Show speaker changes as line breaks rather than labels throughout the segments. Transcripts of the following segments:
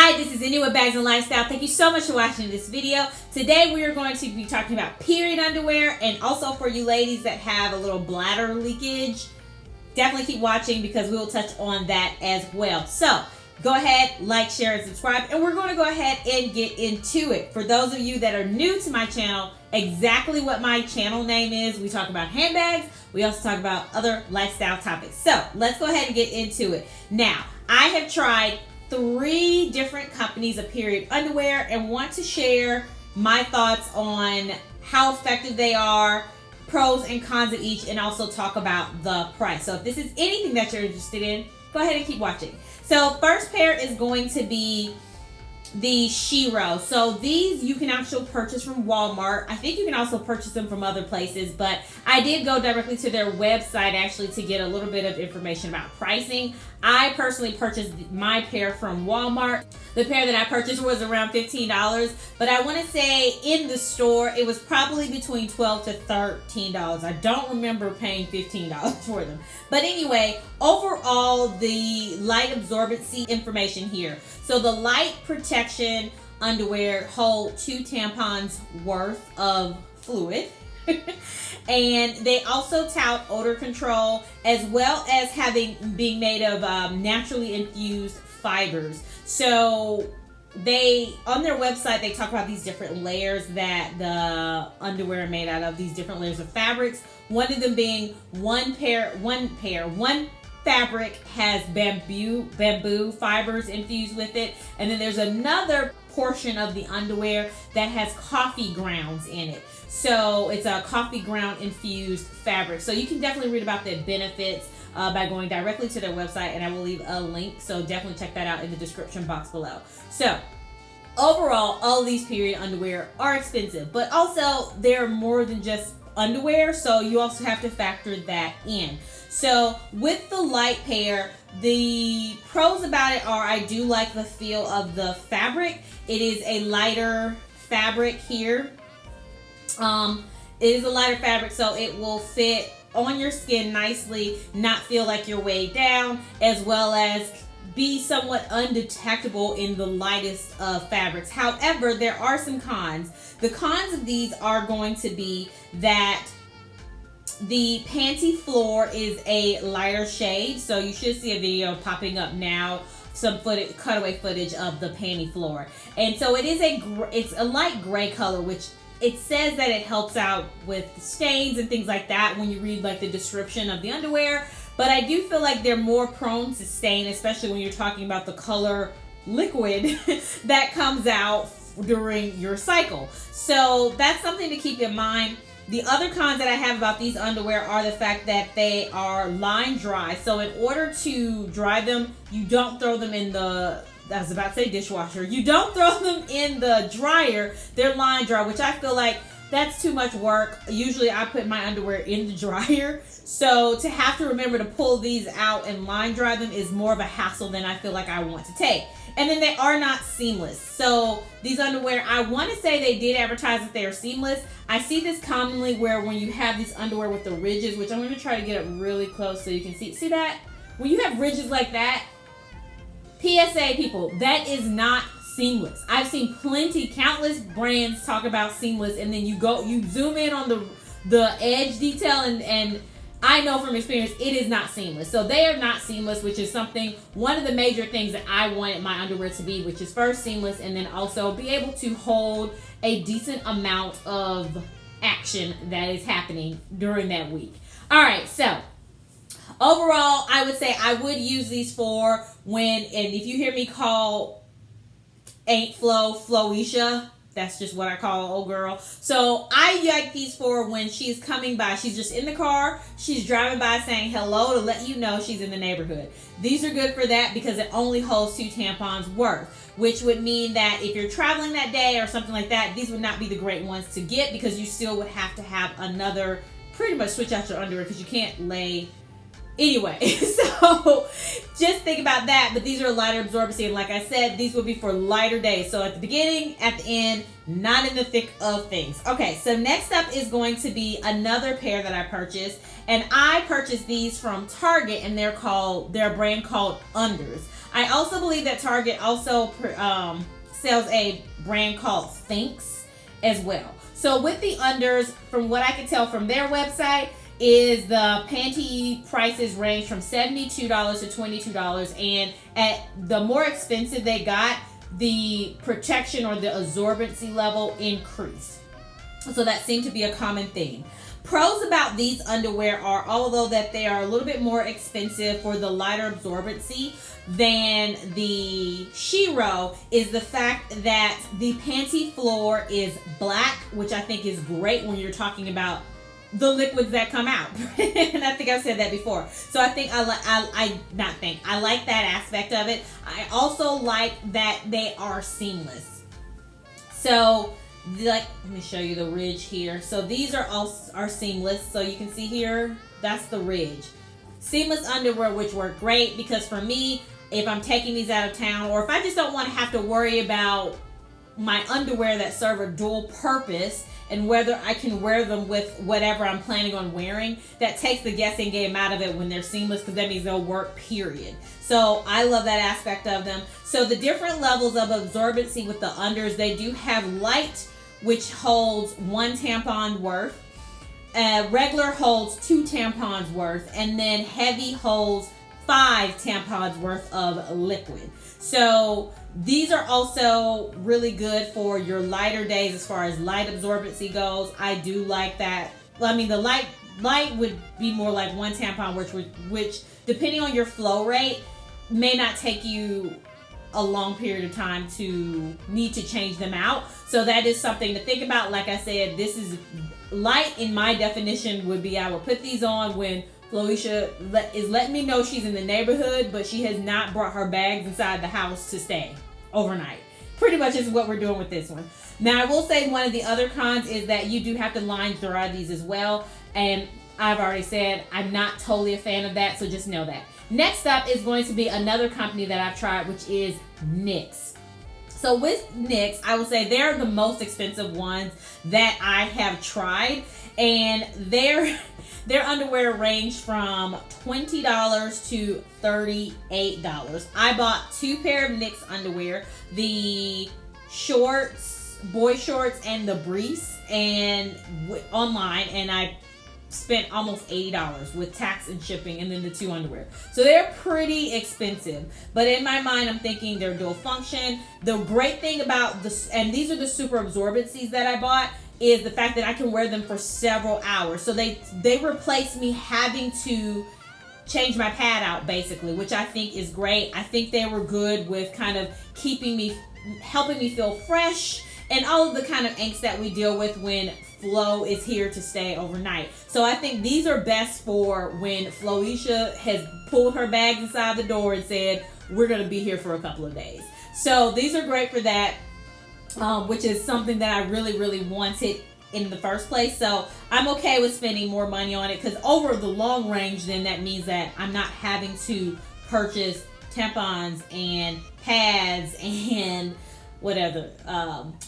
Hi, this is Indy with Bags and Lifestyle. Thank you so much for watching this video. Today we are going to be talking about period underwear, and also for you ladies that have a little bladder leakage, definitely keep watching because we will touch on that as well. So go ahead, like, share, and subscribe, and we're going to go ahead and get into it. For those of you that are new to my channel, exactly what my channel name is. We talk about handbags. We also talk about other lifestyle topics. So let's go ahead and get into it. Now, I have tried 3 different companies of period underwear and want to share my thoughts on how effective they are, pros and cons of each, and also talk about the price. So if this is anything that you're interested in, go ahead and keep watching. So first pair is going to be the Shero. So these you can actually purchase from Walmart. I think you can also purchase them from other places, but I did go directly to their website actually to get a little bit of information about pricing. I personally purchased my pair from Walmart. The pair that I purchased was around $15, but I want to say in the store it was probably between $12 to $13. I don't remember paying $15 for them. But anyway, overall, the light absorbency information here. So the light protection underwear hold 2 tampons worth of fluid. And they also tout odor control, as well as being made of naturally infused fibers. So they, on their website, they talk about these different layers that the underwear are made out of, these different layers of fabrics. One of them being one fabric has bamboo fibers infused with it, and then there's another portion of the underwear that has coffee grounds in it. So it's a coffee ground infused fabric. So you can definitely read about the benefits by going directly to their website, and I will leave a link. So definitely check that out in the description box below. So overall, all of these period underwear are expensive, but also they're more than just underwear. So you also have to factor that in. So with the light pair, the pros about it are I do like the feel of the fabric. It is a lighter fabric here. It is a lighter fabric, so it will fit on your skin nicely, not feel like you're weighed down, as well as be somewhat undetectable in the lightest of fabrics. However, there are some cons. The cons of these are going to be that the panty floor is a lighter shade, so you should see a video popping up now, some cutaway footage of the panty floor. And so it's a light gray color, which it says that it helps out with stains and things like that when you read like the description of the underwear. But I do feel like they're more prone to stain, especially when you're talking about the color liquid that comes out during your cycle. So that's something to keep in mind. The other cons that I have about these underwear are the fact that they are line dry. So in order to dry them, you don't throw them in the, I was about to say dishwasher. You don't throw them in the dryer. They're line dry, which I feel like that's too much work. Usually I put my underwear in the dryer. So to have to remember to pull these out and line dry them is more of a hassle than I feel like I want to take. And then they are not seamless. So these underwear, I want to say they did advertise that they are seamless. I see this commonly where when you have these underwear with the ridges, which I'm going to try to get up really close so you can see that? When you have ridges like that, PSA people, that is not seamless. I've seen countless brands talk about seamless, and then you zoom in on the edge detail, and I know from experience it is not seamless. So they are not seamless, which is one of the major things that I wanted my underwear to be, which is first seamless, and then also be able to hold a decent amount of action that is happening during that week. All right, so overall, I would say I would use these for when, and if you hear me call Aunt Floisha, that's just what I call old girl. So I like these for when she's coming by. She's just in the car. She's driving by saying hello to let you know she's in the neighborhood. These are good for that because it only holds 2 tampons worth, which would mean that if you're traveling that day or something like that, these would not be the great ones to get because you still would have to have another, pretty much switch out your underwear because you can't lay Anyway, so just think about that. But these are lighter absorbency, and like I said, these will be for lighter days. So at the beginning, at the end, not in the thick of things. Okay, so next up is going to be another pair that I purchased, and I purchased these from Target, and they're a brand called Unders. I also believe that Target also sells a brand called Knix as well. So with the Unders, from what I can tell from their website, is the panty prices range from $72 to $22, and at the more expensive they got, the protection or the absorbency level increased. So that seemed to be a common theme. Pros about these underwear are, although that they are a little bit more expensive for the lighter absorbency than the Shero, is the fact that the panty floor is black, which I think is great when you're talking about the liquids that come out. And I think I've said that before. So I think I like that aspect of it. I also like that they are seamless. So let me show you the ridge here. So these are seamless. So you can see here, that's the ridge. Seamless underwear, which work great because for me, if I'm taking these out of town, or if I just don't want to have to worry about my underwear that serve a dual purpose and whether I can wear them with whatever I'm planning on wearing, that takes the guessing game out of it when they're seamless, because that means they'll work, period. So I love that aspect of them. So the different levels of absorbency with the unders, they do have light, which holds 1 tampon worth. Regular holds 2 tampons worth, and then heavy holds 5 tampons worth of liquid. So these are also really good for your lighter days as far as light absorbency goes. I do like that. Well, I mean, the light would be more like 1 tampon, which depending on your flow rate may not take you a long period of time to need to change them out. So that is something to think about. Like I said, this is light in my definition would be I would put these on when Floisha is letting me know she's in the neighborhood, but she has not brought her bags inside the house to stay overnight. Pretty much is what we're doing with this one. Now, I will say one of the other cons is that you do have to line dry these as well. And I've already said I'm not totally a fan of that, so just know that. Next up is going to be another company that I've tried, which is Knix. So with Knix, I will say they're the most expensive ones that I have tried, and their underwear range from $20 to $38. I bought 2 pair of Knix underwear, the shorts, boy shorts, and the briefs, and online, and I spent almost $80 with tax and shipping, and then the 2 underwear. So they're pretty expensive, but in my mind I'm thinking they're dual function. The great thing about this, and these are the super absorbencies that I bought, is the fact that I can wear them for several hours. So they replace me having to change my pad out, basically, which I think is great. I think they were good with kind of helping me feel fresh, and all of the kind of angst that we deal with when Flo is here to stay overnight. So I think these are best for when Floisha has pulled her bags inside the door and said, we're going to be here for a couple of days. So these are great for that, which is something that I really, really wanted in the first place. So I'm okay with spending more money on it, because over the long range, then that means that I'm not having to purchase tampons and pads and whatever,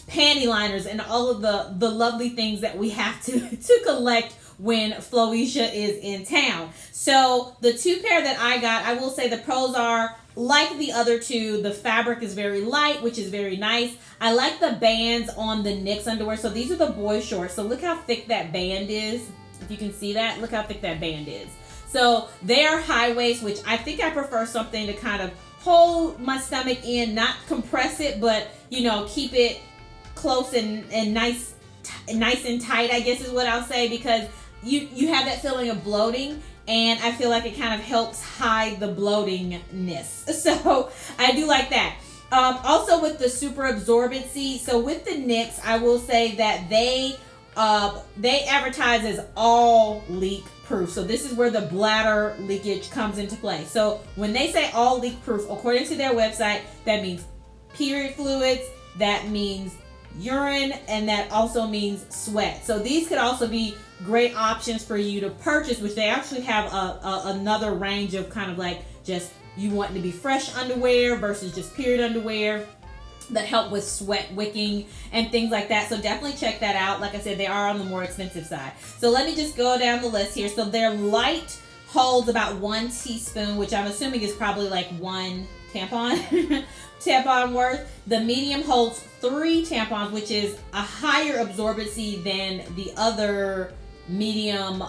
panty liners and all of the lovely things that we have to collect when Floisha is in town. So the 2 pair that I got, I will say the pros are, like the other 2, the fabric is very light, which is very nice. I like the bands on the Knix underwear. So these are the boy shorts. So look how thick that band is. If you can see that, look how thick that band is. So they are high waist, which I think I prefer something to kind of hold my stomach in, not compress it, but keep it close and nice and tight, I guess is what I'll say, because you have that feeling of bloating, and I feel like it kind of helps hide the bloatingness. So I do like that. Also with the super absorbency, so with the Knix, I will say that they advertise as all leak proof. So this is where the bladder leakage comes into play. So when they say all leak proof, according to their website, that means period fluids, that means urine, and that also means sweat. So these could also be great options for you to purchase, which they actually have another range of kind of like just you wanting to be fresh underwear versus just period underwear that help with sweat wicking and things like that. So definitely check that out. Like I said, they are on the more expensive side. So let me just go down the list here. So their light holds about 1 teaspoon, which I'm assuming is probably like 1 tampon tampon worth. The medium holds 3 tampons, which is a higher absorbency than the other medium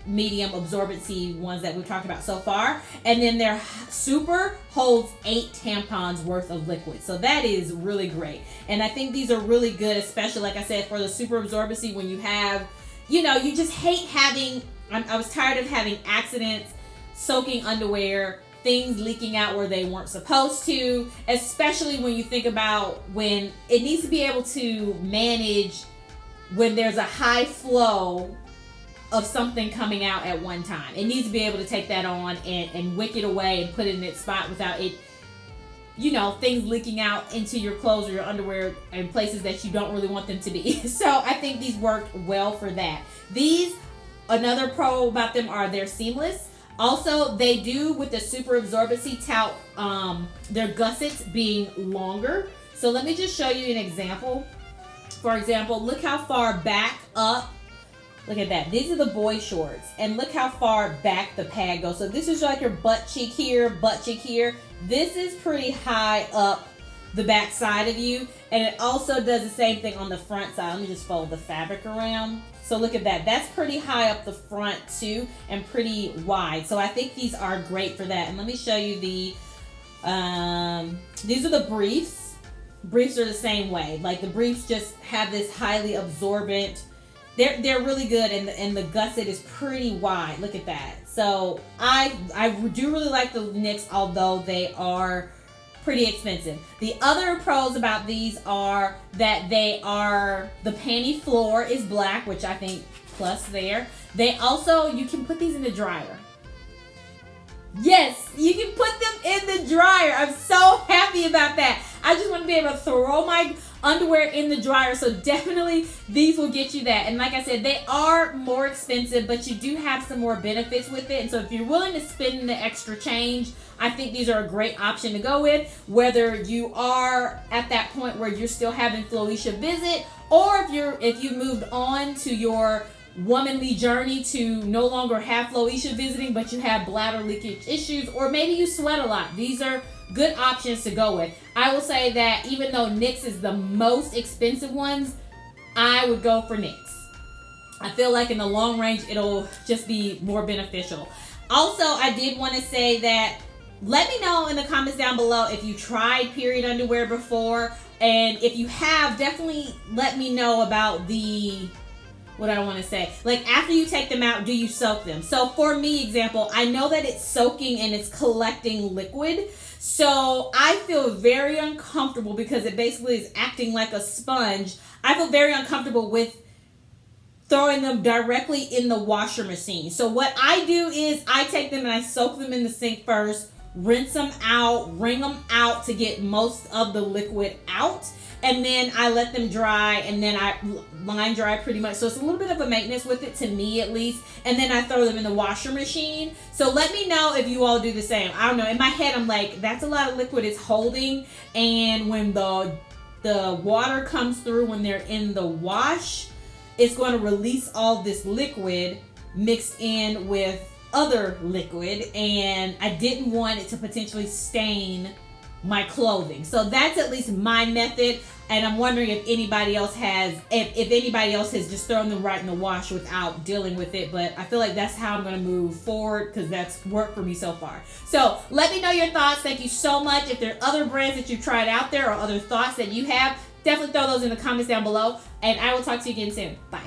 absorbency ones that we've talked about so far. And then their super holds 8 tampons worth of liquid. So that is really great. And I think these are really good, especially like I said, for the super absorbency when you have, you know, you just hate having, I was tired of having accidents, soaking underwear, things leaking out where they weren't supposed to, especially when you think about when it needs to be able to manage when there's a high flow of something coming out at one time. It needs to be able to take that on and wick it away and put it in its spot without it, you know, things leaking out into your clothes or your underwear in places that you don't really want them to be. So I think these worked well for that. These, another pro about them are they're seamless. Also, they do with the super absorbency tout their gussets being longer. So let me just show you an example. For example, look how far back up. Look at that. These are the boy shorts. And look how far back the pad goes. So this is like your butt cheek here, butt cheek here. This is pretty high up the back side of you. And it also does the same thing on the front side. Let me just fold the fabric around. So look at that. That's pretty high up the front too and pretty wide. So I think these are great for that. And let me show you the, these are the briefs. Briefs are the same way. Like the briefs just have this highly absorbent, they're really good, and the gusset is pretty wide. Look at that. So I do really like the Knix, although they are pretty expensive. The other pros about these are that they are, the panty floor is black, which I think plus there. They also, you can put these in the dryer. Yes, you can put them in the dryer. I'm so happy about that. I just want to be able to throw my underwear in the dryer, so definitely these will get you that. And like I said, they are more expensive, but you do have some more benefits with it. And so if you're willing to spend the extra change, I think these are a great option to go with, whether you are at that point where you're still having Floetia visit, or if you moved on to your womanly journey to no longer have Floetia visiting, but you have bladder leakage issues, or maybe you sweat a lot. These are good options to go with. I will say that even though Knix is the most expensive ones, I would go for Knix. I feel like in the long range, it'll just be more beneficial. Also, I did want to say that let me know in the comments down below if you tried period underwear before, and if you have, definitely let me know about the, what I want to say, like after you take them out, do you soak them? So for me, example, I know that it's soaking and it's collecting liquid, so I feel very uncomfortable because it basically is acting like a sponge. I feel very uncomfortable with throwing them directly in the washer machine. So what I do is I take them and I soak them in the sink first, rinse them out, wring them out to get most of the liquid out, and then I let them dry, and then I line dry pretty much. So it's a little bit of a maintenance with it, to me at least, and then I throw them in the washer machine. So let me know if you all do the same. I don't know, in my head I'm like, that's a lot of liquid it's holding, and when the water comes through when they're in the wash, it's going to release all this liquid mixed in with other liquid, and I didn't want it to potentially stain my clothing. So that's at least my method, and I'm wondering if anybody else has, if anybody else has just thrown them right in the wash without dealing with it. But I feel like that's how I'm going to move forward because that's worked for me so far. So let me know your thoughts. Thank you so much. If there are other brands that you've tried out there or other thoughts that you have, definitely throw those in the comments down below, and I will talk to you again soon. Bye.